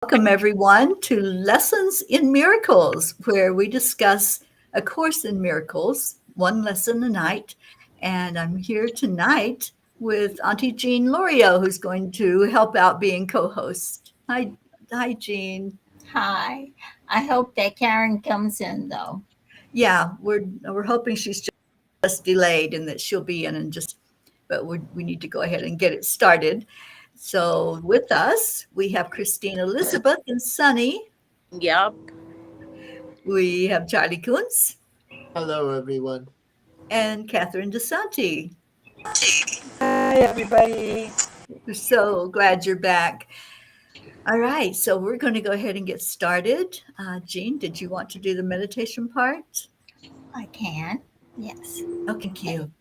Welcome, everyone, to Lessons in Miracles, where we discuss A Course in Miracles, one lesson a night. And I'm here tonight with Auntie Jean Lorio, who's going to help out being co-host. Hi, Jean. Hi. I hope that Karen comes in though. Yeah, we're hoping she's just delayed and that she'll be in just. But we need to go ahead and get it started. So with us, we have Christine Elizabeth and Sunny. Yep. We have Charlie Kuntz Hello, everyone. and Catherine DeSanti. Hi, everybody. We're so glad you're back. All right, so we're going to go ahead and get started. Jean, did you want to do the meditation part? I can. Yes. Okay, thank Okay. you.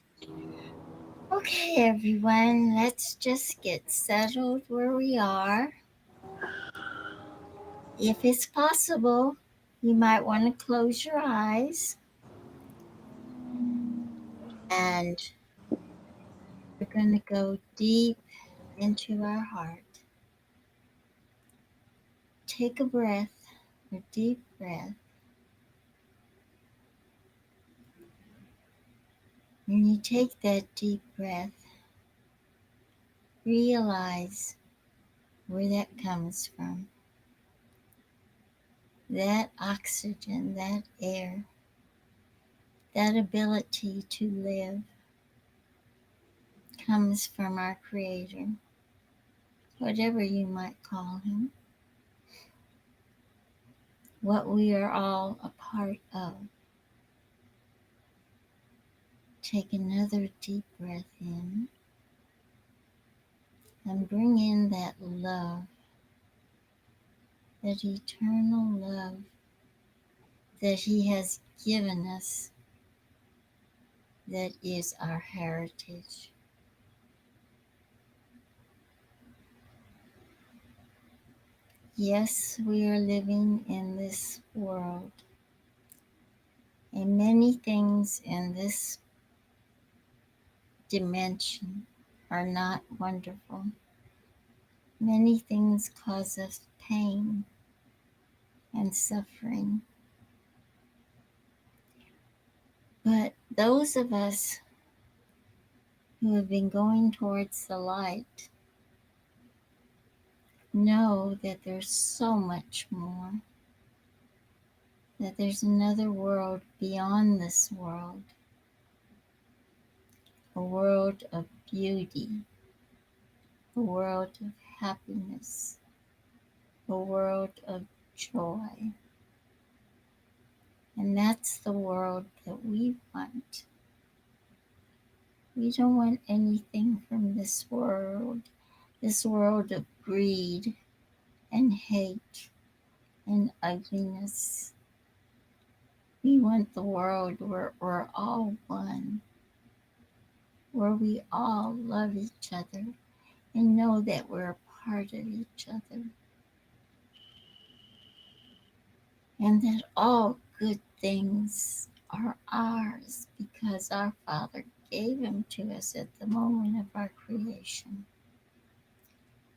Okay, everyone. Let's just get settled where we are. If it's possible, you might want to close your eyes and we're going to go deep into our heart. Take a breath, a deep breath. When you take that deep breath, realize where that comes from. That oxygen, that air, that ability to live comes from our Creator, whatever you might call Him, what we are all a part of. Take another deep breath in and bring in that love, that eternal love that He has given us, that is our heritage. Yes, we are living in this world, and many things in this dimension are not wonderful. Many things cause us pain and suffering. But those of us who have been going towards the light know that there's so much more, that there's another world beyond this world, a world of beauty, a world of happiness, a world of joy. And that's the world that we want. We don't want anything from this world of greed and hate and ugliness. We want the world where we're all one, where we all love each other and know that we're a part of each other, and that all good things are ours because our Father gave them to us at the moment of our creation.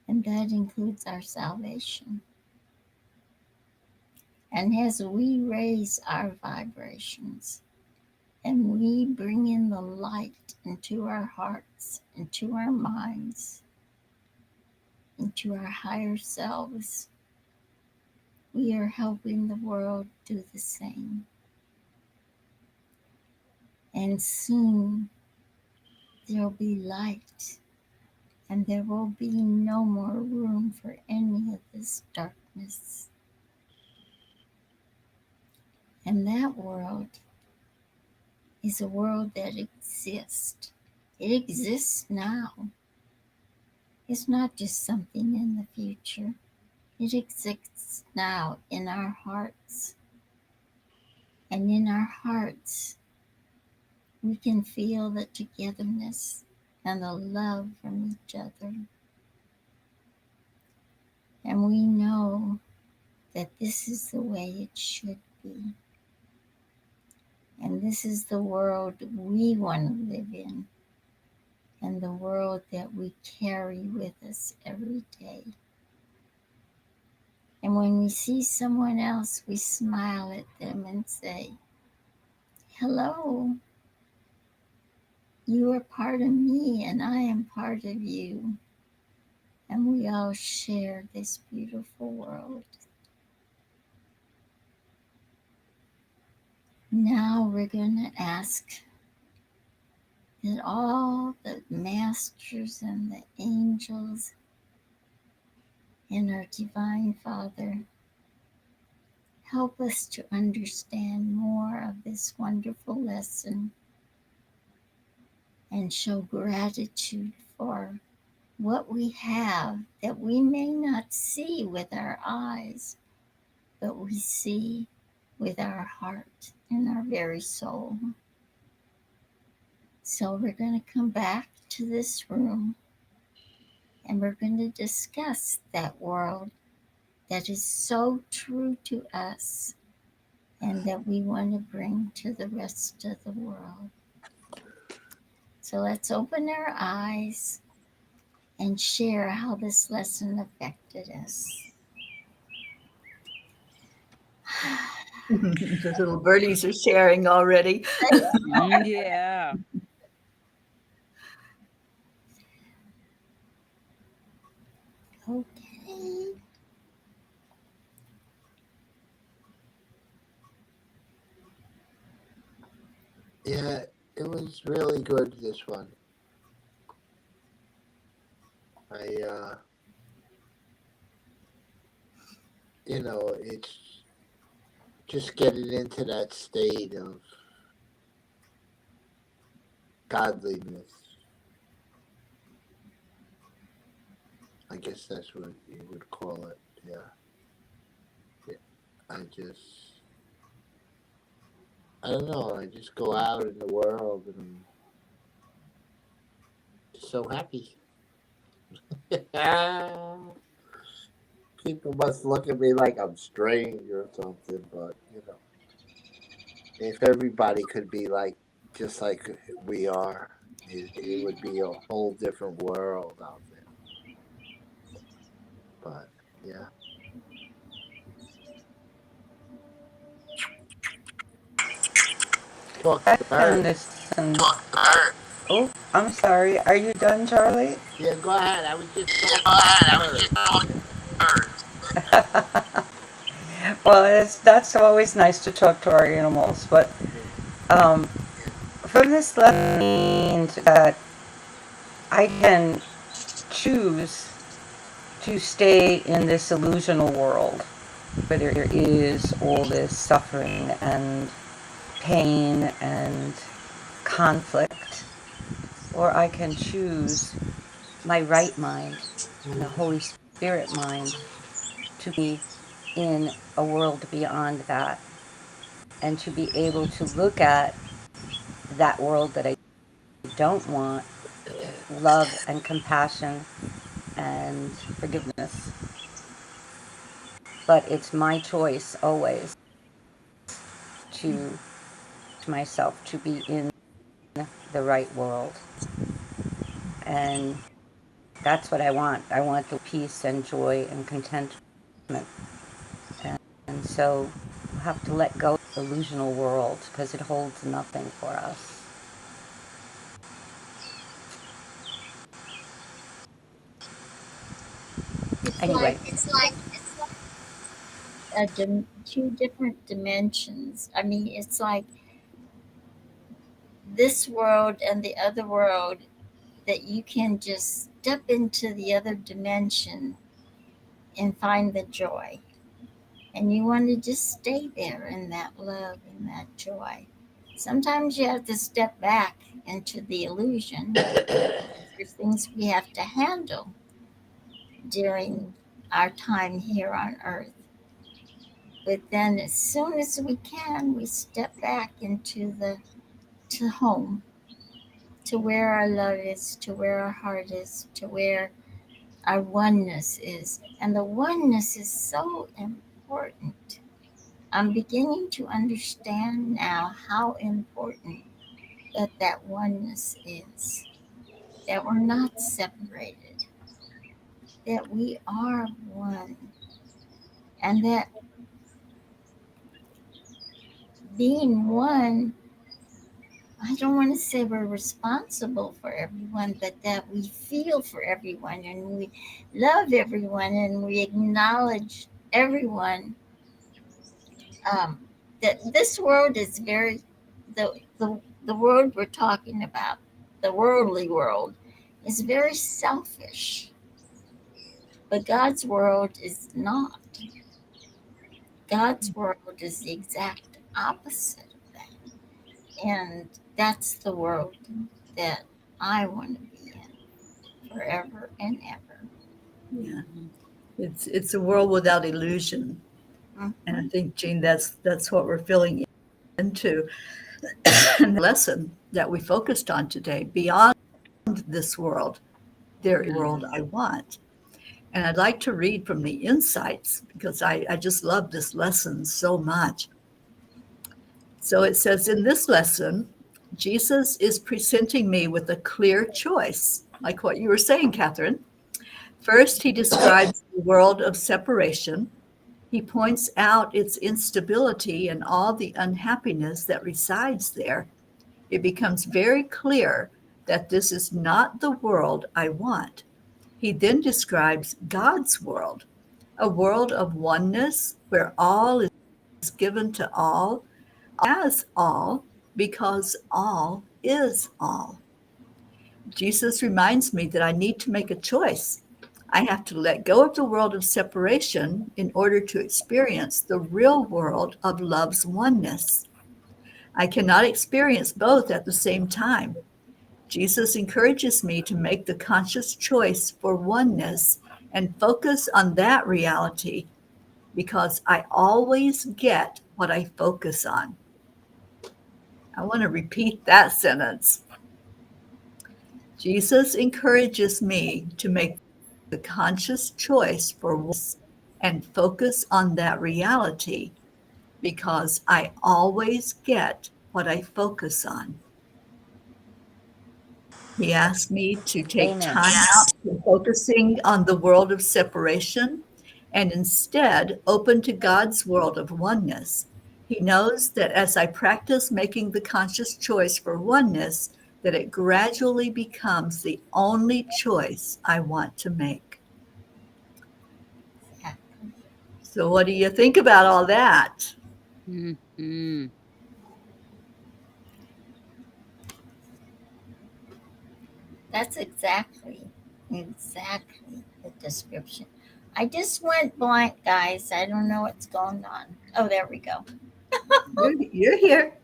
And that includes our salvation. And as we raise our vibrations and we bring in the light into our hearts, into our minds, into our higher selves, we are helping the world do the same. And soon there'll be light, and there will be no more room for any of this darkness. And that world is a world that exists. It exists now. It's not just something in the future. It exists now in our hearts. And in our hearts, we can feel the togetherness and the love from each other. And we know that this is the way it should be. And this is the world we want to live in, and the world that we carry with us every day. when we see someone else, we smile at them and say, hello, you are part of me and I am part of you. And we all share this beautiful world. Now we're going to ask that all the masters and the angels and our Divine Father help us to understand more of this wonderful lesson and show gratitude for what we have that we may not see with our eyes, but we see with our heart and our very soul. So we're going to come back to this room and we're going to discuss that world that is so true to us and that we want to bring to the rest of the world. So let's open our eyes and share how this lesson affected us. The little birdies are sharing already. Yeah. Okay. Yeah, it was really good, this one. I, it's just getting into that state of godliness. I guess that's what you would call it. Yeah. I don't know. I just go out in the world and I'm so happy. People must look at me like I'm strange or something, but if everybody could be just like we are, it would be a whole different world out there. But yeah. Talk to the I found bird. this. Oh, I'm sorry. Are you done, Charlie? Yeah, go ahead. I was just talking about the bird. Well, that's always nice to talk to our animals. But from this lesson means that I can choose to stay in this illusional world where there is all this suffering and pain and conflict, or I can choose my right mind, the Holy Spirit mind, to be in a world beyond that and to be able to look at that world that I don't want with love and compassion and forgiveness. But it's my choice always to myself to be in the right world. And that's what I want. I want the peace and joy and contentment. And so we'll have to let go of the illusional world because it holds nothing for us. Anyway, It's like two different dimensions. I mean, it's like this world and the other world that you can just step into the other dimension and find the joy. And you want to just stay there in that love and that joy. Sometimes you have to step back into the illusion. There's things we have to handle during our time here on earth. But then as soon as we can, we step back into to home, to where our love is, to where our heart is, to where our oneness is. And the oneness is so important. I'm beginning to understand now how important that oneness is, that we're not separated, that we are one. and that being one, I don't want to say we're responsible for everyone, but that we feel for everyone and we love everyone and we acknowledge everyone. Um, that this world is very, the world we're talking about, the worldly world, is very selfish. But God's world is not. God's world is the exact opposite of that. And that's the world that I want to be in forever and ever. Yeah. It's a world without illusion. And I think, Jean, that's what we're feeling into. And the lesson that we focused on today, beyond this world, there is a world I want. And I'd like to read from the insights because I just love this lesson so much. So it says, in this lesson, Jesus is presenting me with a clear choice, like what you were saying, Catherine. First, he describes the world of separation. He points out its instability and all the unhappiness that resides there. It becomes very clear that this is not the world I want. He then describes God's world, a world of oneness where all is given to all, as all, because all is all. Jesus reminds me that I need to make a choice. I have to let go of the world of separation in order to experience the real world of love's oneness. I cannot experience both at the same time. Jesus encourages me to make the conscious choice for oneness and focus on that reality because I always get what I focus on. I want to repeat that sentence. Jesus encourages me to make the conscious choice for oneness and focus on that reality because I always get what I focus on. He asked me to take Amen. time out from focusing on the world of separation and instead open to God's world of oneness. He knows that as I practice making the conscious choice for oneness, that it gradually becomes the only choice I want to make. So what do you think about all that? Mm-hmm. That's exactly the description. I just went blank, guys. I don't know what's going on. Oh, there we go. You're here.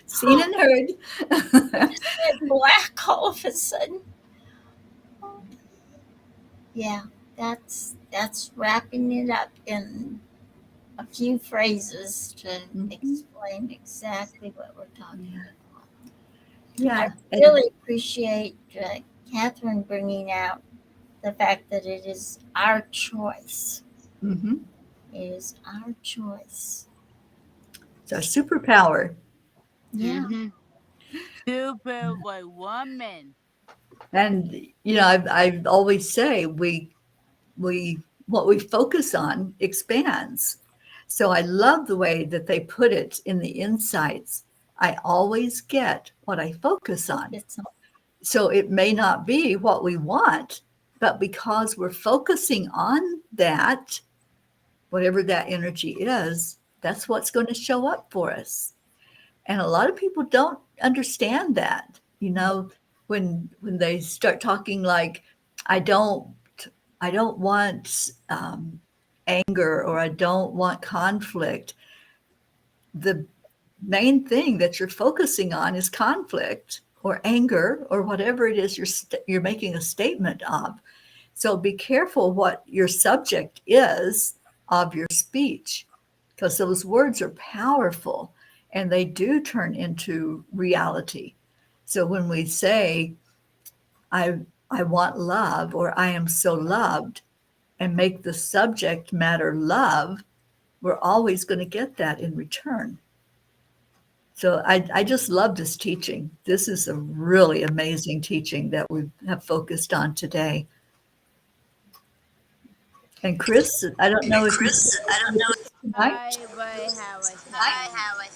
Seen and heard. Went black all of a sudden. Yeah, that's wrapping it up in a few phrases to explain exactly what we're talking about. Yeah. I really appreciate Catherine bringing out the fact that it is our choice. Mm-hmm. It is our choice. It's our superpower. Yeah. Mm-hmm. Superwoman. And I always say we what we focus on expands. So I love the way that they put it in the insights. I always get what I focus on. So it may not be what we want, but because we're focusing on that, whatever that energy is, that's what's going to show up for us. And a lot of people don't understand that. When they start talking like, I don't I don't want anger or I don't want conflict. The main thing that you're focusing on is conflict or anger or whatever it is you're making a statement of. So be careful what your subject is of your speech, because those words are powerful and they do turn into reality. So when we say, I, I want love or I am so loved, and make the subject matter love, we're always going to get that in return. So I just love this teaching. This is a really amazing teaching that we have focused on today. And Chris, I don't know if you with us tonight. I would have a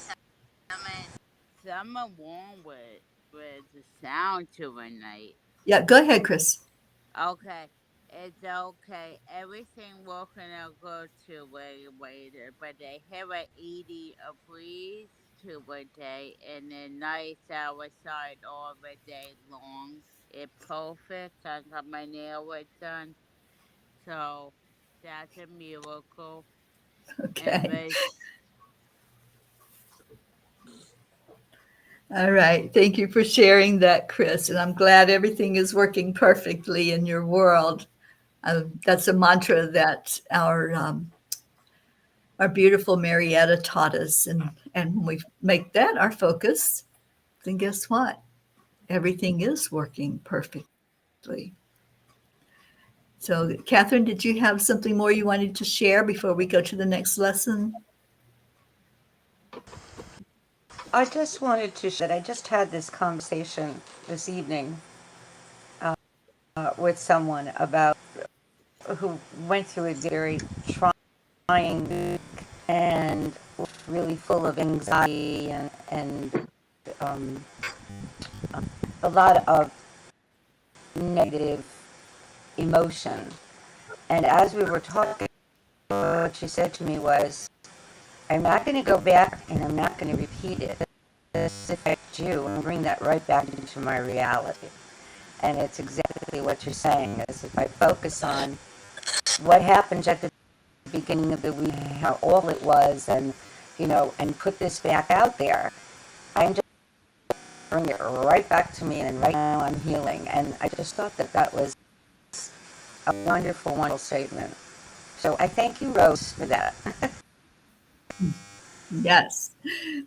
summer warm with the sound to a night. Yeah, go ahead, Chris. Okay. It's okay. Everything will gonna go to way later, but they have a 80 a breeze to a day, and then nights outside all the day long. It's perfect. I got my nail it done, so that's a miracle. And Okay. this, All right. Thank you for sharing that, Chris. And I'm glad everything is working perfectly in your world. That's a mantra that our beautiful Marietta taught us. And when we make that our focus, then guess what? Everything is working perfectly. So, Catherine, did you have something more you wanted to share before we go to the next lesson? I just wanted to share that I just had this conversation this evening with someone about who went through a very trying week and was really full of anxiety and um, a lot of negative emotion. And as we were talking, what she said to me was, I'm not going to go back and I'm not going to repeat it. This affects you and bring that right back into my reality. And it's exactly what you're saying, is if I focus on what happened at the beginning of the week, how awful it was, and, and put this back out there, I'm just bring it right back to me, and right now I'm healing. And I just thought that that was a wonderful, wonderful statement. So I thank you, Rose, for that. Yes,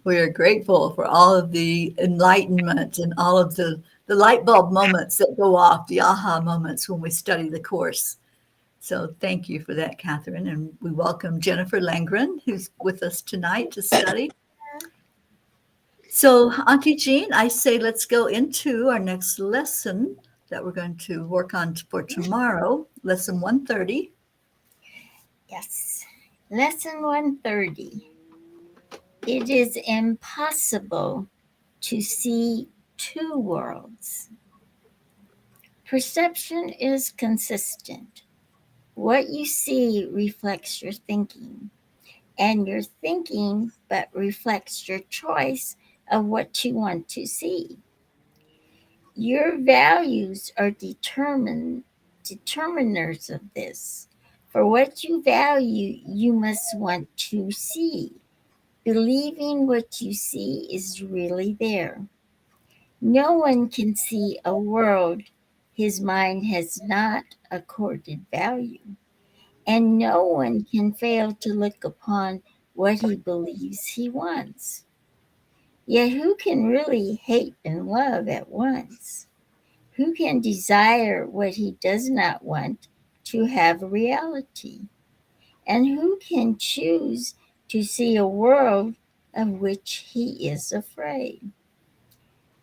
we are grateful for all of the enlightenment and all of the light bulb moments that go off, the aha moments when we study the course. So thank you for that, Catherine. And we welcome Jennifer Langren, who's with us tonight to study. So, Auntie Jean, I say let's go into our next lesson that we're going to work on for tomorrow, lesson 130. Yes. Lesson 130. It is impossible to see two worlds. Perception is consistent. What you see reflects your thinking, and your thinking but reflects your choice of what you want to see. Your values are determiners of this. For what you value, you must want to see. Believing what you see is really there. No one can see a world his mind has not accorded value, and no one can fail to look upon what he believes he wants. Yet who can really hate and love at once? Who can desire what he does not want to have reality? And who can choose to see a world of which he is afraid?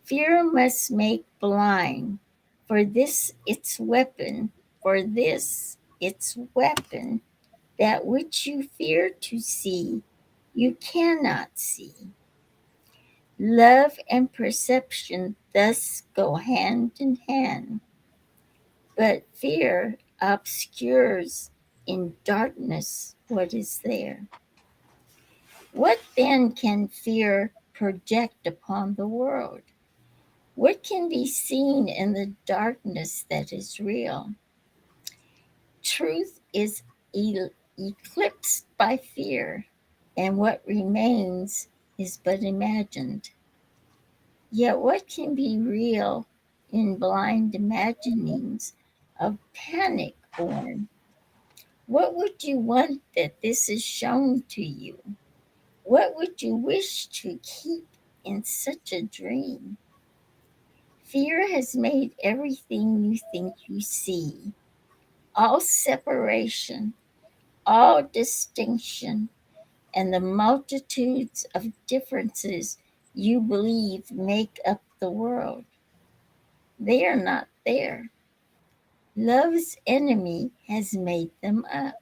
Fear must make blind, for this its weapon, for this its weapon, that which you fear to see, you cannot see. Love and perception thus go hand in hand, but fear obscures in darkness what is there. What then can fear project upon the world? What can be seen in the darkness that is real? Truth is eclipsed by fear, and what remains is but imagined. Yet what can be real in blind imaginings of panic born? What would you want that this is shown to you? What would you wish to keep in such a dream? Fear has made everything you think you see, all separation, all distinction, and the multitudes of differences you believe make up the world. They are not there. Love's enemy has made them up.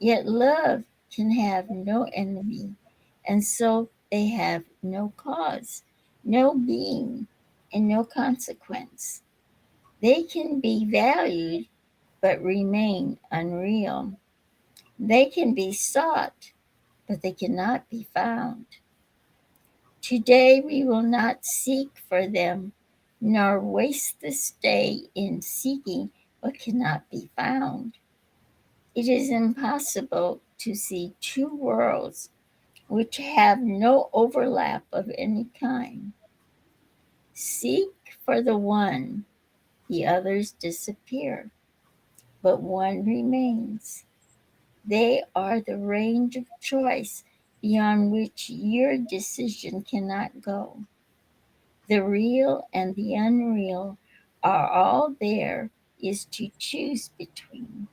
Yet love can have no enemy, and so they have no cause, no being, and no consequence. They can be valued but remain unreal. They can be sought, but they cannot be found. Today we will not seek for them, nor waste this day in seeking what cannot be found. It is impossible to see two worlds which have no overlap of any kind. Seek for the one, the others disappear, but one remains. They are the range of choice beyond which your decision cannot go. The real and the unreal are all there is to choose between,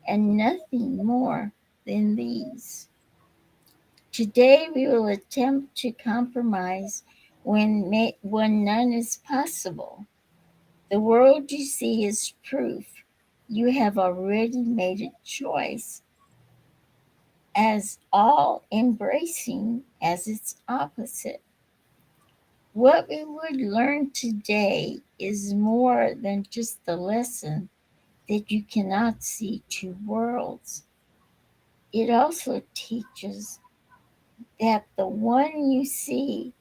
and nothing more than these. Today we will attempt to compromise when none is possible. The world you see is proof you have already made a choice as all embracing as its opposite. What we would learn today is more than just the lesson that you cannot see two worlds. It also teaches that the one you see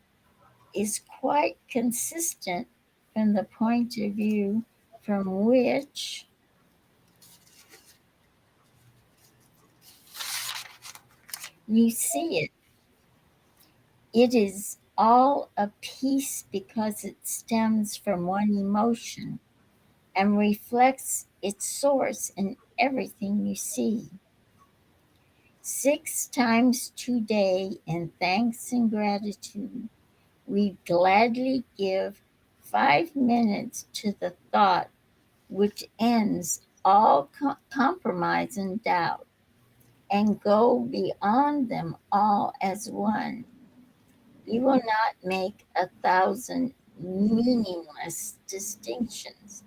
is quite consistent from the point of view from which you see it. It is all a piece because it stems from one emotion and reflects its source in everything you see. 6 times today, in thanks and gratitude, we gladly give 5 minutes to the thought which ends all compromise and doubt, and go beyond them all as one. We will not make 1,000 meaningless distinctions,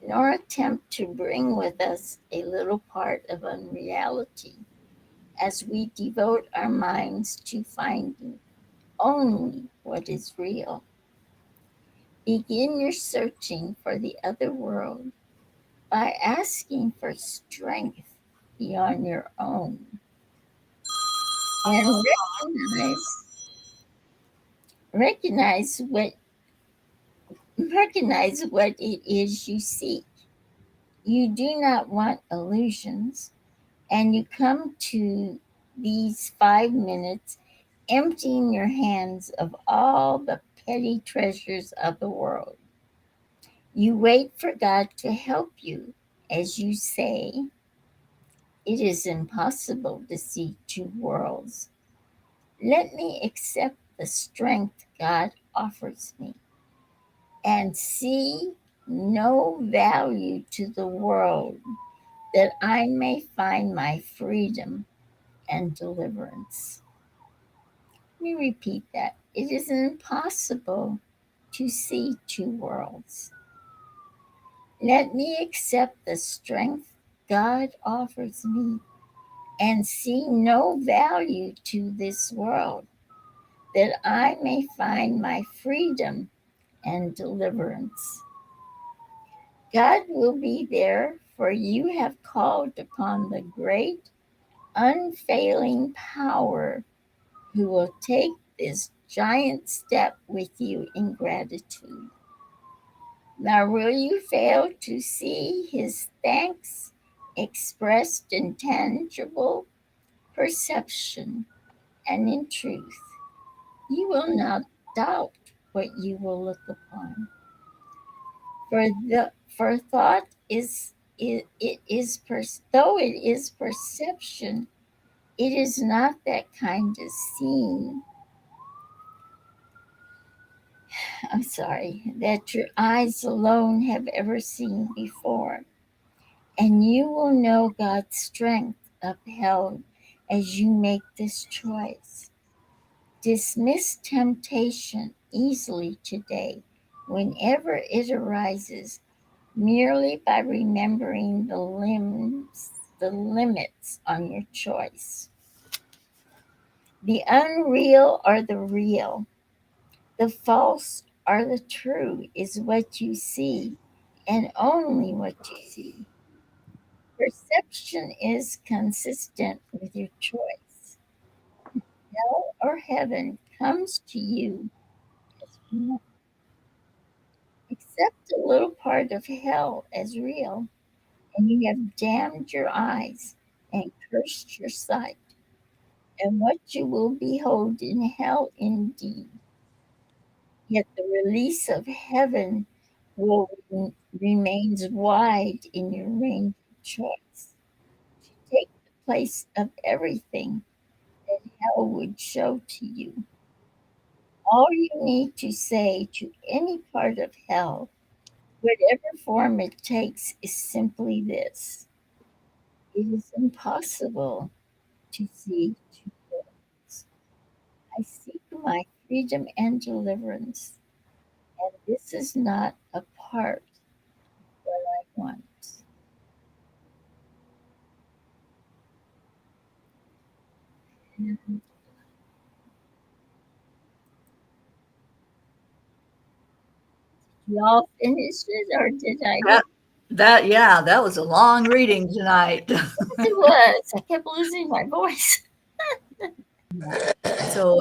nor attempt to bring with us a little part of unreality, as we devote our minds to finding only what is real. Begin your searching for the other world by asking for strength beyond your own, and recognize what it is you seek. You do not want illusions, and you come to these 5 minutes emptying your hands of all the petty treasures of the world. You wait for God to help you as you say, "It is impossible to see two worlds. Let me accept the strength God offers me and see no value to the world, that I may find my freedom and deliverance." Let me repeat that. It is impossible to see two worlds. Let me accept the strength God offers me and see no value to this world, that I may find my freedom and deliverance. God will be there, for you have called upon the great, unfailing power who will take this giant step with you in gratitude. Now, will you fail to see his thanks expressed in tangible perception and in truth? You will not doubt what you will look upon. For thought is it is though it is perception, it is not that kind of seeing. I'm sorry, that your eyes alone have ever seen before. And you will know God's strength upheld as you make this choice. Dismiss temptation easily today, whenever it arises, merely by remembering the limbs the limits on your choice. The unreal or the real, the false or the true is what you see, and only what you see. Perception is consistent with your choice. Hell or heaven comes to you as real. Accept a little part of hell as real, and you have damned your eyes and cursed your sight. And what you will behold in hell indeed. Yet the release of heaven will remains wide in your range of choice. To take the place of everything that hell would show to you. All you need to say to any part of hell, whatever form it takes, is simply this: it is impossible to see two worlds. I seek my freedom and deliverance, and this is not a part of what I want. And y'all finished it, or did I? That yeah, that was a long reading tonight. It was. I kept losing my voice. So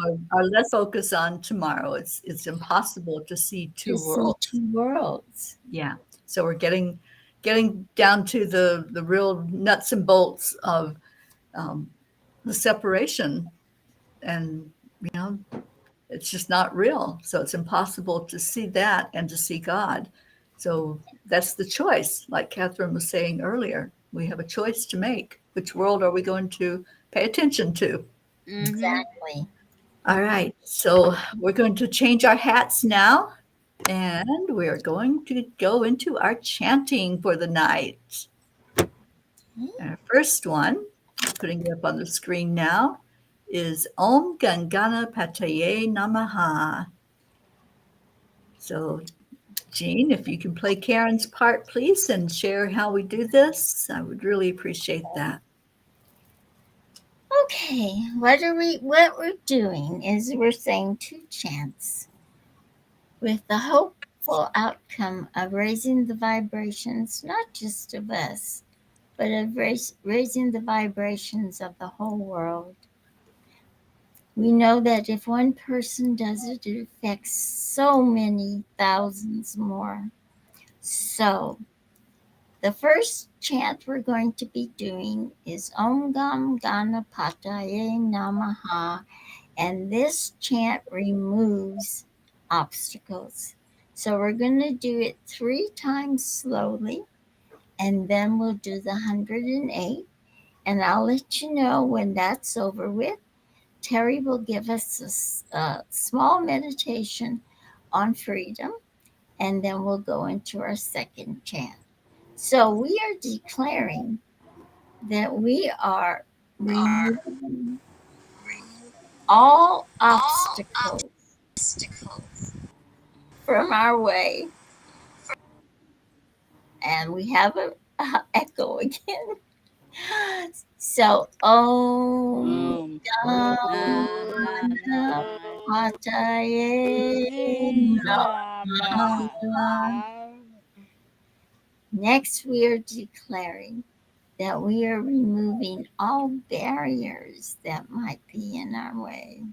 let's focus on tomorrow. It's impossible to see To two see worlds. two worlds. Yeah. So we're getting down to the real nuts and bolts of um, the separation, and you know it's just not real. So it's impossible to see that and to see God. So that's the choice. Like Catherine was saying earlier, we have a choice to make. Which world are we going to pay attention to? Mm-hmm. Exactly. All right. So we're going to change our hats now, and we're going to go into our chanting for the night. Our first one, putting it up on the screen now, is Om Gam Ganapataye Namaha. So, Jean, if you can play Karen's part, please, and share how we do this, I would really appreciate that. Okay, what we're doing is we're saying two chants with the hopeful outcome of raising the vibrations, not just of us, but of raising the vibrations of the whole world. We know that if one person does it, it affects so many thousands more. So, the first chant we're going to be doing is Om Gam Ganapataye Namaha, and this chant removes obstacles. So we're going to do it 3 times slowly, and then we'll do the 108, and I'll let you know when that's over with. Teri will give us a small meditation on freedom, and then we'll go into our second chant. So we are declaring that we are removing all obstacles from our way. And we have a echo again. So, Om Om Ganapataye Namaha. Next, we are declaring that we are removing all barriers that might be in our way.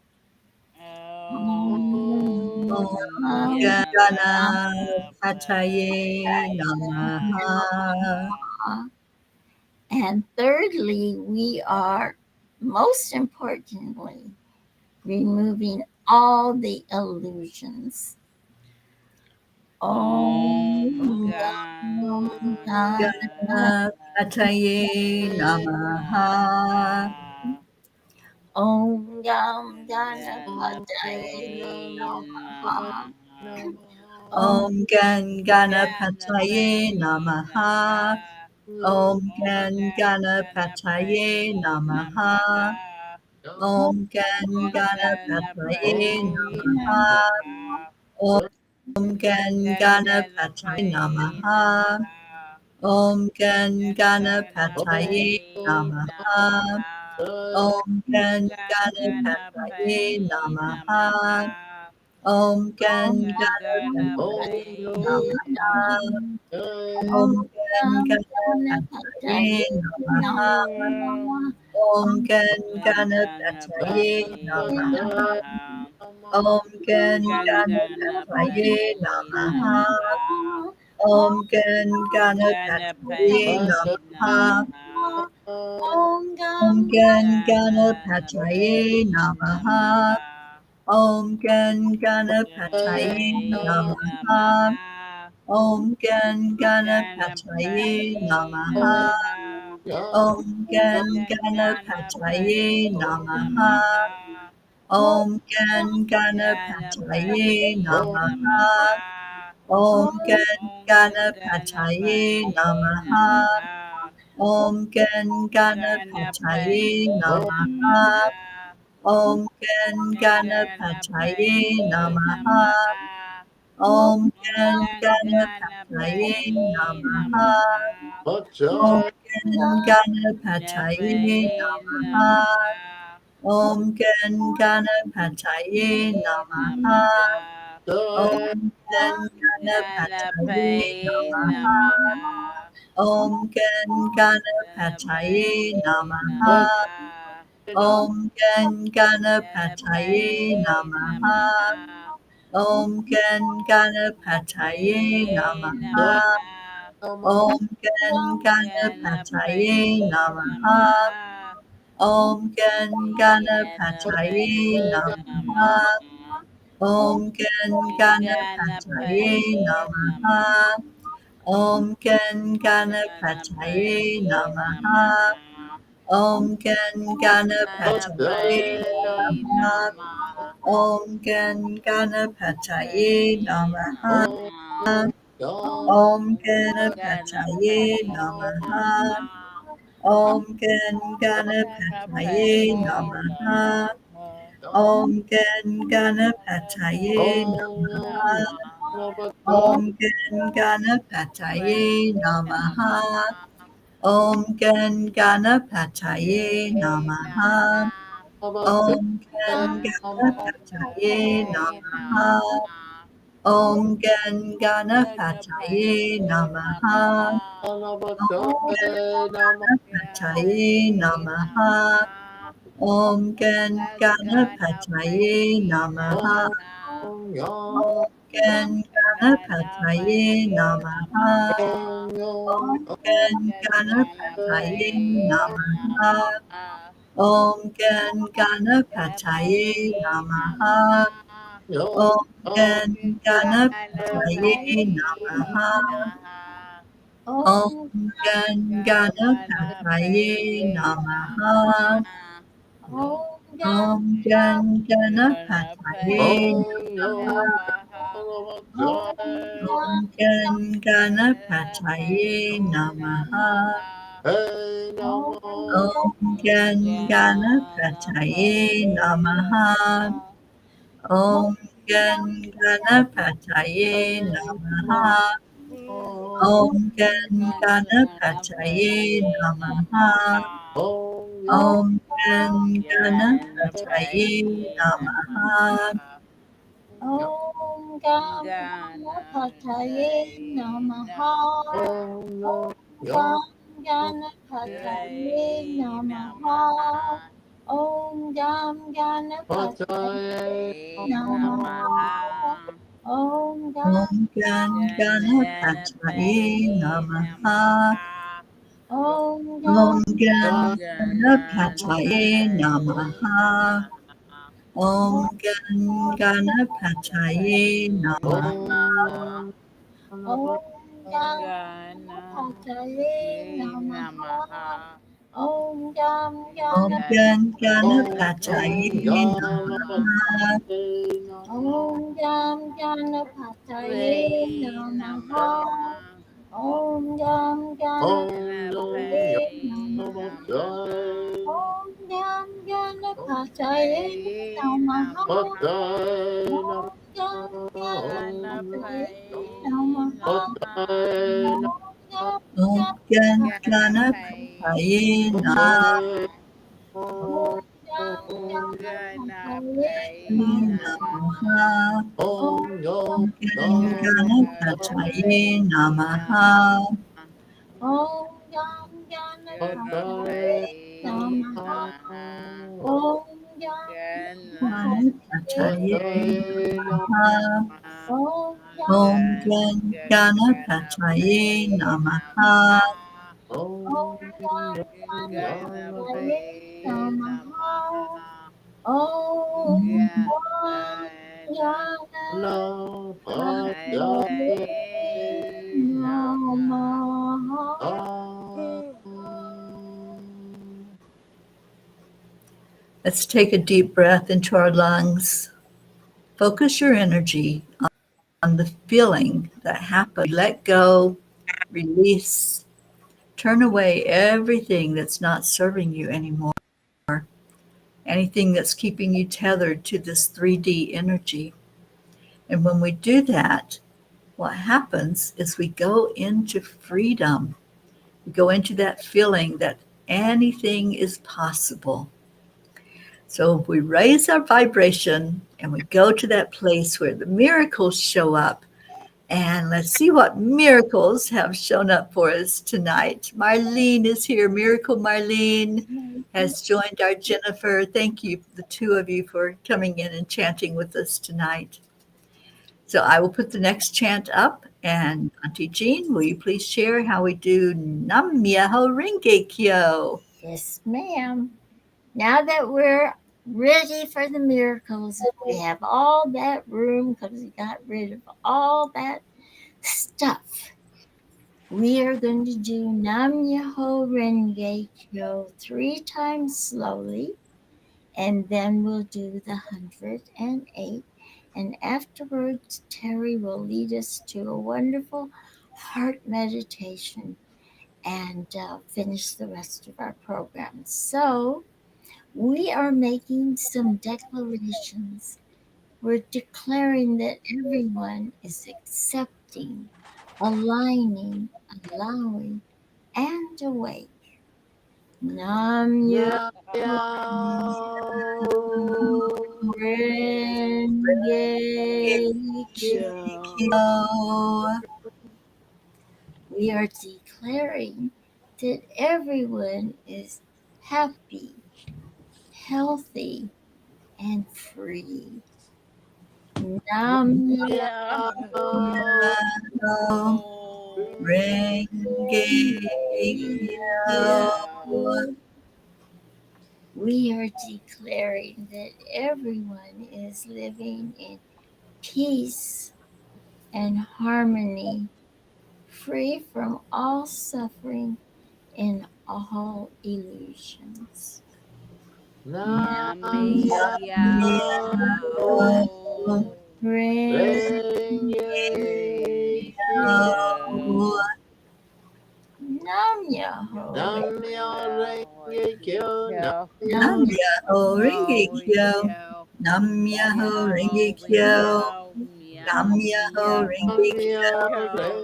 Om Om Om Ganapataye Namaha. And thirdly, we are most importantly removing all the illusions. Om Om Ganapataye Namaha. Om Gam Ganapataye Namaha. Ganapataye Om Ganapataye Namaha. Namaha. Om Om Ganapataye Namaha. Namaha. Om Om Ganapataye Ganapataye Namaha. Namaha. Om Om Ganapataye Ganapataye Namaha. Namaha. Om Gan Ganapataye Ganapataye Namaha. Namaha. Om Gan Gam Ganapataye Ganapataye Namaha. Namaha. Om Gan Om Ganapataye Ganapataye Namaha. Namaha. Om Gan Ganapataye Namaha. Om Gan Gam Ganapataye Ganapataye Namaha. Namaha. Om Gan Gam Ganapataye Ganapataye Namaha. Namaha. Om Gan Ganapataye Ganapataye Namaha. Namaha. Om Om Gam Gan Ganapataye Ganapataye Namaha. Namaha. Om Gan Ganapataye Ganapataye Namaha. Namaha. Om Gan Ganapataye Ganapataye Namaha. Namaha. Om Gan Ganapataye Ganapataye Namaha. Namaha. Om Gan Ganapataye Ganapataye Namaha. Namaha. Om Gan Om Ganapataye Ganapataye Namaha. Namaha. Om Gan Ganapataye Ganapataye Namaha. Namaha. Om Gan Ganapataye Ganapataye Namaha. Namaha. Om Om Gan Ganapataye Ganapataye Namaha. Namaha. Om Gan Ganapataye Ganapataye Namaha. Namaha. Om Gan Ganapataye Namaha. Namaha. Om Gan Ganapataye Ganapataye Namaha. Namaha. Om Gan Ganapataye Ganapataye Namaha. Namaha. Om Gan Ganapataye Ganapataye Namaha. Namaha. Om Gan Ganapataye Ganapataye Namaha. Namaha. Om Gan Ganapataye Ganapataye Namaha. Namaha. Om Gan Ganapataye Ganapataye Namaha. Namaha. Om Gan Ganapataye Ganapataye Namaha. Namaha. Om Gan Ganapataye Ganapataye Namaha. Namaha. Om Gan Ganapataye Ganapataye Namaha. Namaha. Om Gan Ganapataye Pataye Namaha. Namaha. Om Ganapataye Ganapataye Namaha. Namaha. Om Gan Ganapataye Ganapataye Namaha. Namaha. Om Gan Ganapataye Ganapataye Namaha. Namaha. Om Gan Ganapataye Pataye Namaha. Namaha. Om Gan Ganapataye Namaha. Namaha. Om Gan Ganapataye Ganapataye Namaha. Namaha. Om Gan Ganapataye Ganapataye Namaha. Namaha. Om Gan Ganapataye Namaha. Namaha. Om Gan Ganapataye Ganapataye Namaha. Namaha. Om Gan Ganapataye Ganapataye Namaha. Namaha. Om Gan Ganapataye Ganapataye Namaha. Namaha. Om Gan Ganapataye Ganapataye Namaha. Namaha. Om Gan Ganapataye Ganapataye Namaha. Namaha. Om Om Gan Ganapataye Ganapataye Namaha. Namaha. Om Gam Om Gan Ganapataye Ganapataye Namaha. Namaha. Om Gam Om Gan Ganapataye Ganapataye Namaha. Namaha. Om Om Gan Ganapataye Namaha. Ganapataye Om Gan Namaha. Ganapataye Namaha. Om Gan Ganapataye Namaha. Om Gan Ganapataye Namaha. Om Gam Ganapataye Namaha. Om Gam Ganapataye Namaha. Om Gam Ganapataye Namaha. Om Gam Om Gan Ganapataye Namaha. Om Gam Om Gan Ganapataye Namaha. Om Gan Ganapataye Namaha. Om Gam Ganapataye Namaha. Om Gam Om Gan Ganapataye Ganapataye Namaha. Om Gam Ganapataye Namaha. Namaha. Om Gam Ganapataye Ganapataye Namaha. Namaha. Om Gam Ganapataye Pataye Namaha. Namaha. Om Gam Ganapataye Ganapataye Namaha. Namaha. Om Gam Ganapataye Namaha. Om Om Om Ganapataye Namaha. Namaha. Om Om Gam Ganapataye Ganapataye Namaha. Namaha. Om Gam Ganapataye Ganapataye Namaha. Namaha. Om Gam Ganapataye Ganapataye Namaha. Namaha. Om Gam Om Gam Ganapataye Ganapataye Namaha. Namaha. Om Gam Ganapataye Ganapataye Namaha. Namaha. Om Ganapataye Ganapataye Namaha. Namaha. Let's take a deep breath into our lungs. Focus your energy on the feeling that happened. Let go, release, turn away everything that's not serving you anymore, anything that's keeping you tethered to this 3D energy. And when we do that, what happens is we go into freedom. We go into that feeling that anything is possible. So if we raise our vibration and we go to that place where the miracles show up, and let's see what miracles have shown up for us tonight. Marlene is here. Miracle Marlene has joined our Jennifer. Thank you, the two of you, for coming in and chanting with us tonight. So I will put the next chant up. And Auntie Jean, will you please share how we do Nam Myoho Renge Kyo? Yes, ma'am. Now that we're ready for the miracles, we have all that room because we got rid of all that stuff. We are going to do Nam Myoho Renge Kyo 3 times slowly, and then we'll do the 108. And afterwards, Teri will lead us to a wonderful heart meditation and finish the rest of our program. So, we are making some declarations. We're declaring that everyone is accepting, aligning, allowing, and awake. Nam Myoho Renge Kyo. We are declaring that everyone is happy, healthy, and free. Nam Myoho Renge Kyo. We are declaring that everyone is living in peace and harmony, free from all suffering and all illusions. Nam Namyo Renge Kyo. Nam Myoho Nam Namyo Myoho Renge Kyo, Kyo. Nam Namyo Myoho Renge Kyo. Kyo. Nam Myoho Renge Myoho Kyo. Nam Myoho Renge Kyo. Kyo.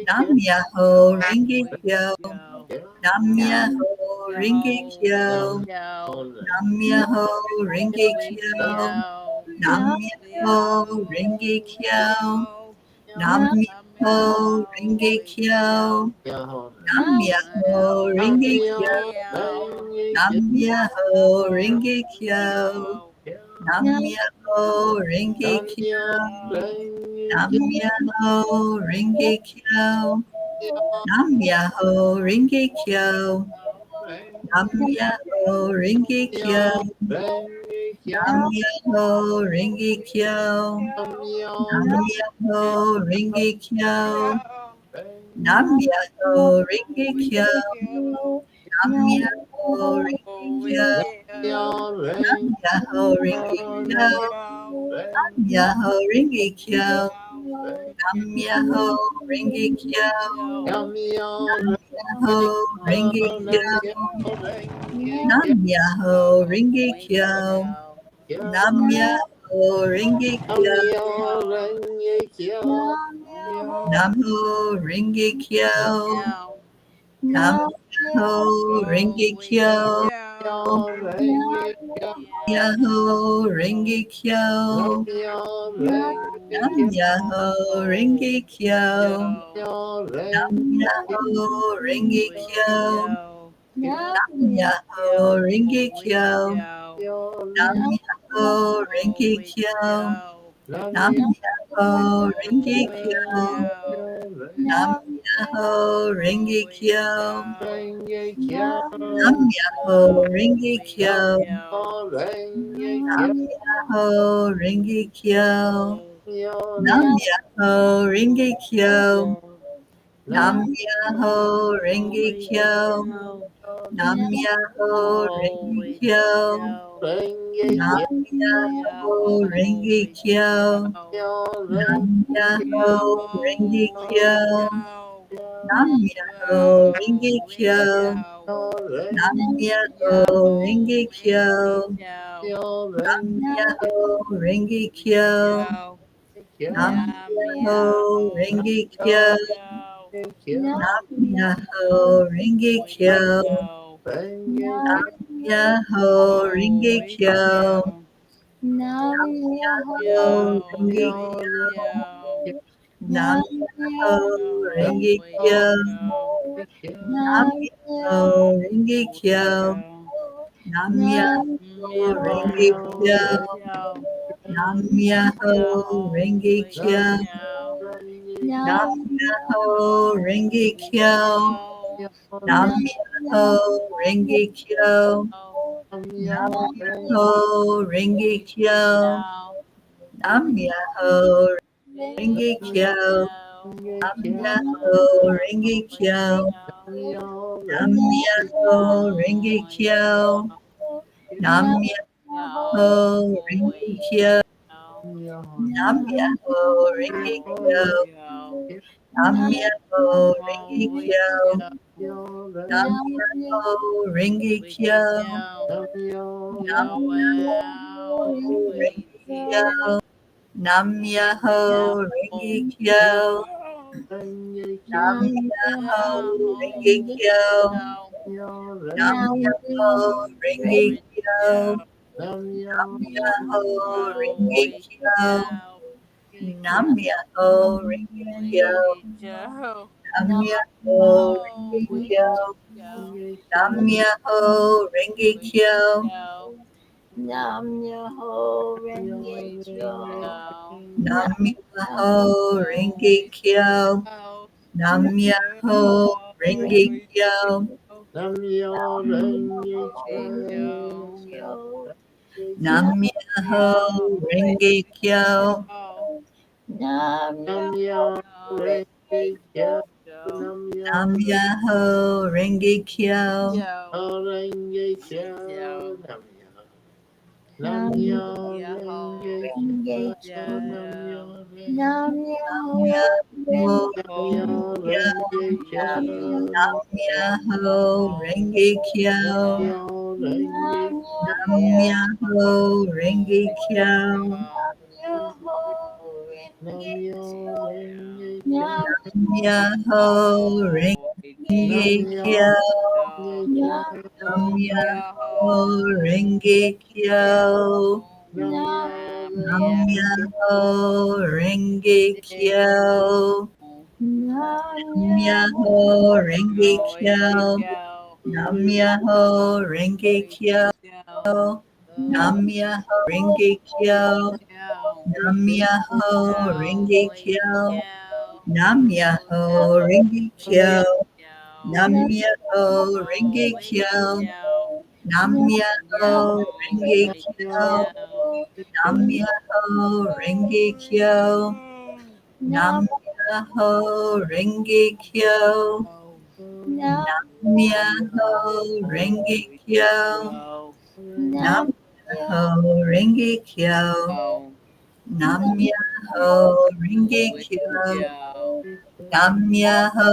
Nam Renge Myoho Renge Kyo. Kyo. Nam Nam Myoho Renge Myoho Kyo. Kyo. Nam Myoho Renge Kyo. Kyo. Nam Nam Myoho Renge Kyo. Nam Nam Myoho Renge Kyo. Nam Nam Myoho Renge Kyo. Nam Myoho Renge Kyo. Nam Nam Myoho Renge Kyo. Nam Myoho Renge Kyo. Nam Myoho Renge Kyo. Nam Myoho Renge Kyo. Nam Myoho Renge Kyo. Nam Myoho Renge Kyo. Nam Myoho Renge Kyo. Nam Myoho Renge Kyo. Nam Myoho Renge Kyo. Nam Myoho Renge Kyo. Nam Myoho Renge Kyo. Nam Myoho Renge Kyo. Nam Myoho Renge Kyo. Nam Myoho Renge Kyo. Namyo Renge Kyo. Nam-myoho Renge Kyo. Yo, Nam Nam-myoho Renge Myoho Renge Kyo. Kyo. Nam-myoho Renge Kyo. Yo, Nam-myoho Renge Kyo. Yo, Nam-myoho Renge Kyo. Yo, Nam-myoho Renge Yo, Kyo. Yo, Nam-myoho Renge Kyo. Yo, Nam-myoho Renge Kyo. Yo, Nam-myoho Renge Kyo. Yo, Nam-myoho Renge Kyo. Yo, Nam-myoho Renge Kyo. Yo, Nam-myoho Renge Kyo. Nam Nam-myoho Renge Kyo. Yo, Nam-myoho Renge Holy Kyo. Joe, Nam-myoho Renge Holy Kyo. Joe, Nam-myoho Renge Kyo. Joe, Nam-myoho Renge Kyo. Joe, Nam-myoho Renge Kyo. Joe, Nam-myoho Renge Kyo. Joe, Nam-myoho Renge Kyo. Joe, Nam-myoho Renge Kyo. Joe, Nam-myoho Renge Kyo. Joe, Nam-myoho Joe, Renge Kyo. Joe, Nam-myoho Renge Holy Kyo. Joe, Nam-myoho Renge Kyo. Joe, Nam-myoho Renge Kyo. Joe, Nam-myoho Renge Kyo. Joe, Nam-myoho Renge Kyo. Joe, Nam-myoho Renge Kyo. Joe, Nam-myoho Renge Kyo. Joe, Nam-myoho Renge Kyo. Joe, Nam-myoho Renge Kyo. Nam-myoho Renge Kyo. Nam-myoho Renge Kyo. Nam-myoho Renge Kyo. Nam-myoho Renge Kyo. Nam-myoho Renge Kyo. Nam-myoho Renge Kyo. Nam-myoho Renge Kyo. Nam-myoho Renge Kyo. Nam-myoho Renge Kyo. Nam-myoho Renge Kyo. Nam-myoho Renge Kyo. Joe, Nam-myoho Renge Kyo. Nam-myoho Renge Kyo. Nam-myoho Renge Kyo. Nam-myoho Renge Kyo. Nam-myoho Renge Kyo. Kyo. Nam-myoho Renge Kyo. Nam-myoho Renge Kyo. Nam-myoho Renge Kyo. Nam-myoho Renge Kyo. Nam-myoho Nam-myoho Renge Renge Kyo. Nam-myoho Nam-myoho Renge Kyo. Nam-myoho Renge Kyo. Nam-myoho Renge Kyo. Nam-myoho Renge Kyo. Nam-myoho Renge Kyo. Nam-myoho Renge Kyo. Nam-myoho Renge Kyo. Nam-myoho Renge Kyo. Nam-myoho Renge Kyo. Nam-myoho Renge Kyo. Nam-myoho Renge Kyo. Nam-myoho Renge Kyo. Nam-myoho Renge Kyo. Nam-myoho Renge Kyo. Nam-myoho Renge Kyo. Nam-myoho Renge Kyo. Nam-myoho Renge Kyo. Nam-myoho Renge Kyo. Nam-myoho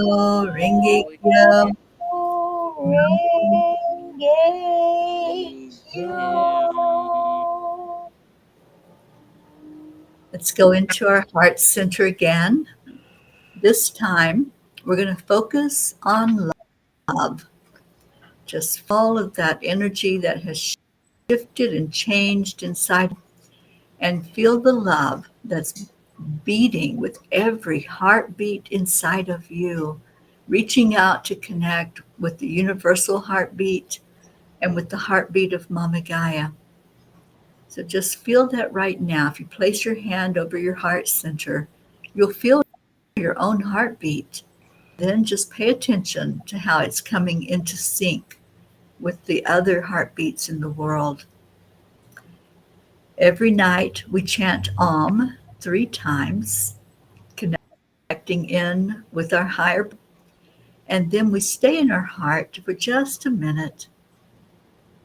Renge Kyo. Let's go into our heart center again. this time, we're going to focus on love. Just all of that energy that has shifted and changed inside, and feel the love that's beating with every heartbeat inside of you, reaching out to connect with the universal heartbeat and with the heartbeat of Mama Gaia. So just feel that right now. If you place your hand over your heart center, you'll feel your own heartbeat. Then just pay attention to how it's coming into sync with the other heartbeats in the world. Every night we chant Om 3 times, connecting in with our higher, and then we stay in our heart for just a minute.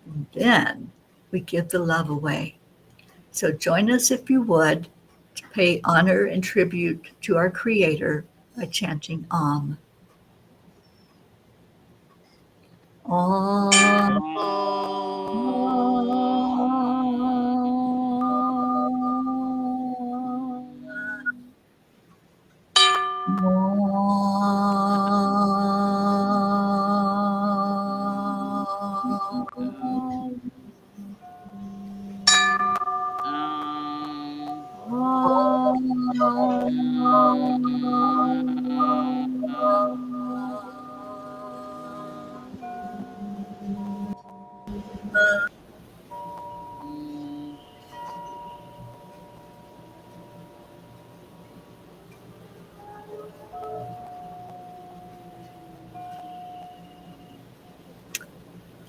And then we give the love away. So join us if you would to pay honor and tribute to our Creator by chanting Om. Om.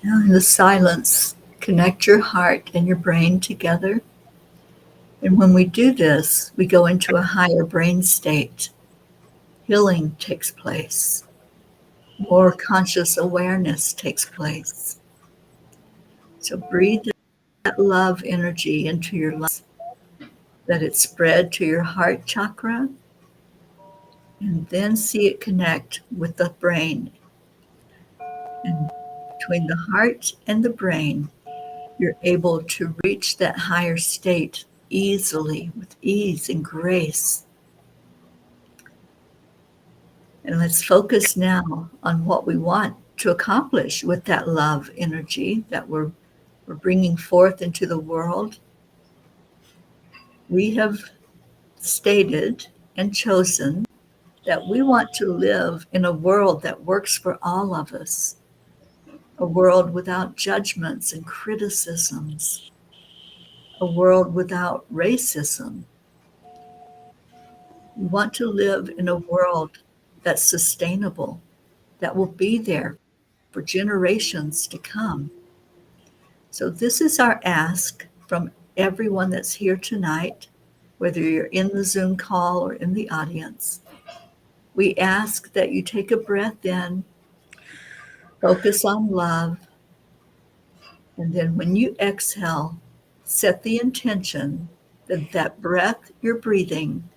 Now in the silence, connect your heart and your brain together. And when we do this, we go into a higher brain state. Healing takes place. More conscious awareness takes place. So breathe that love energy into your lungs. Let it spread to your heart chakra, and then see it connect with the brain. And between the heart and the brain, you're able to reach that higher state easily, with ease and grace. And let's focus now on what we want to accomplish with that love energy that we're bringing forth into the world. We have stated and chosen that we want to live in a world that works for all of us, a world without judgments and criticisms, a world without racism. We want to live in a world that's sustainable, that will be there for generations to come. So this is our ask from everyone that's here tonight, whether you're in the Zoom call or in the audience. We ask that you take a breath in, focus on love, and then when you exhale, set the intention that that breath you're breathing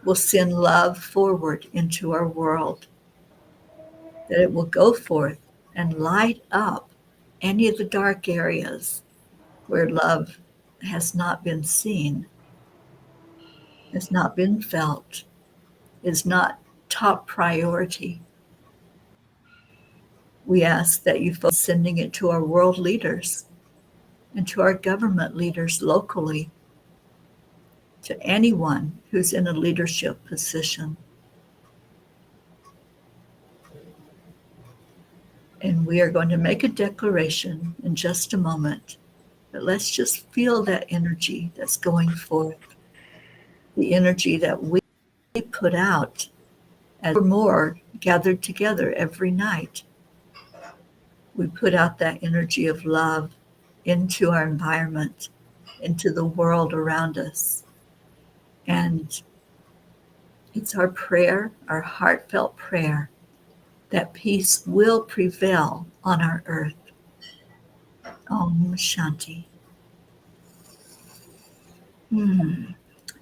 will send love forward into our world, that it will go forth and light up any of the dark areas where love has not been seen, has not been felt, is not top priority. We ask that you focus sending it to our world leaders and to our government leaders locally, to anyone who's in a leadership position. And we are going to make a declaration in just a moment, but let's just feel that energy that's going forth, the energy that we put out as more gathered together every night. We put out that energy of love into our environment, into the world around us. And it's our prayer, our heartfelt prayer, that peace will prevail on our earth. Om Shanti.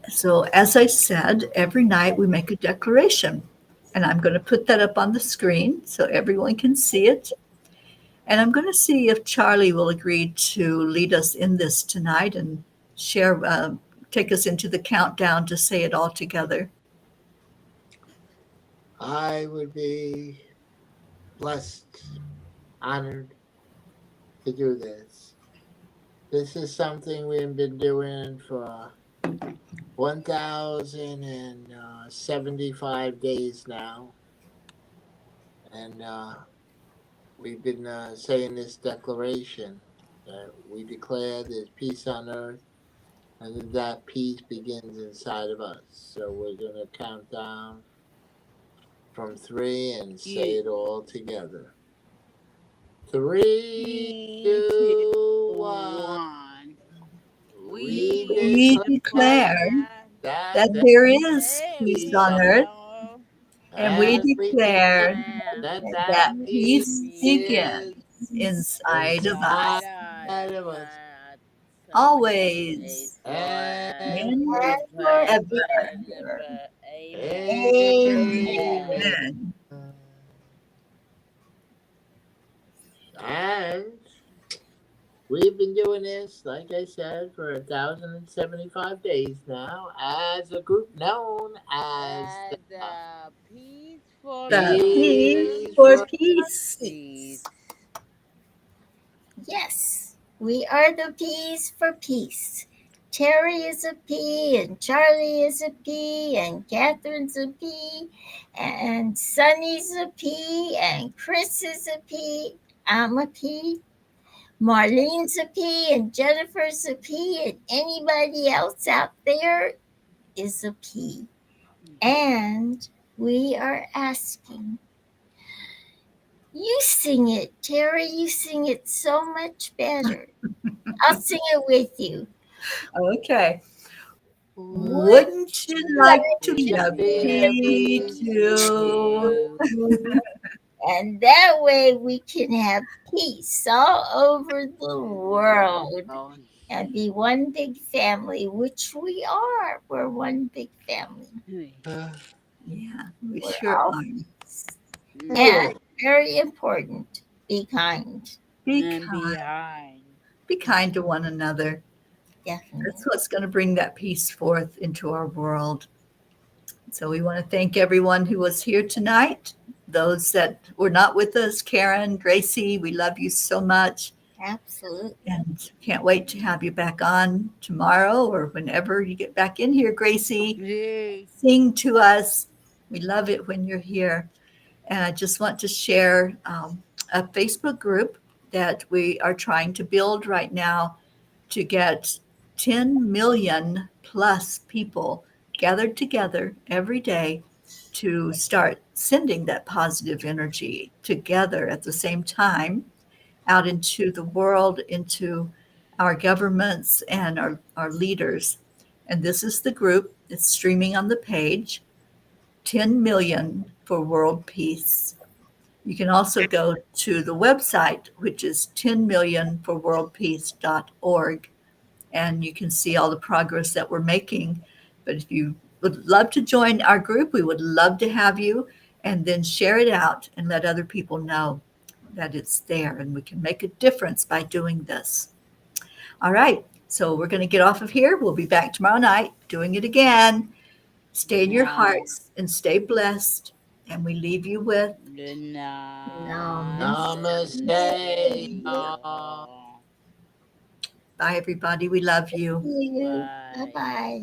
So as I said, every night we make a declaration. And I'm going to put that up on the screen so everyone can see it. And I'm going to see if Charlie will agree to lead us in this tonight and take us into the countdown to say it all together. I would be blessed, honored to do this. This is something we've been doing for 1,075 days now. And we've been saying this declaration that we declare there's peace on earth and that peace begins inside of us. So we're going to count down from 3 and say it all together. 3, 3, 2, 2, 1. 1. We We We declare declare that that there there is is peace peace peace on on on earth, earth, and we and we declare declare that That that that peace peace peace begins begins inside of inside inside us of us. us So always is and and and forever forever. and forever. ever. amen. Amen. Amen. Amen. And we've been doing this, like I said, for 1,075 days now as a group known as As the a peaceful The peace peace, Peace for for peace. peace. Yes, we are the P's for peace. Terry is a P, and Charlie is a P, and Catherine's a P, and Sunny's a P, and Chris is a P. I'm a P. Marlene's a P, and Jennifer's a P, and anybody else out there is a P. And we are asking, you sing it, Terry, you sing it so much better. I'll sing it with you. Okay. Would Wouldn't you you like like to to be To a be be a a P peace too? too. bee? And that way we can have peace all over the world Oh, and be one big family, which we are. We're one big family. Yeah, we We're sure all are. peace. And good. very important, be kind. Be and kind. behind. Be kind to one another. That's Definitely. what's going to bring that peace forth into our world. So we want to thank everyone who was here tonight. Those that were not with us, Karen, Gracie, we love you so much. Absolutely. And can't wait to have you back on tomorrow or whenever you get back in here, Gracie. Yay. Sing to us. We love it when you're here. And I just want to share a Facebook group that we are trying to build right now to get 10 million plus people gathered together every day to start sending that positive energy together at the same time out into the world, into our governments and our leaders. And this is the group. It's streaming on the page. 10 million for world peace. You can also go to the website, which is 10millionforworldpeace.org, and you can see all the progress that we're making. But if you would love to join our group, we would love to have you, and then share it out and let other people know that it's there and we can make a difference by doing this. All right, so we're going to get off of here. We'll be back tomorrow night doing it again. Stay in your Night. hearts and stay blessed. And we leave you with Good night. Namaste, Namaste. y'all. bye, everybody. We love See you. you. Bye Bye. bye.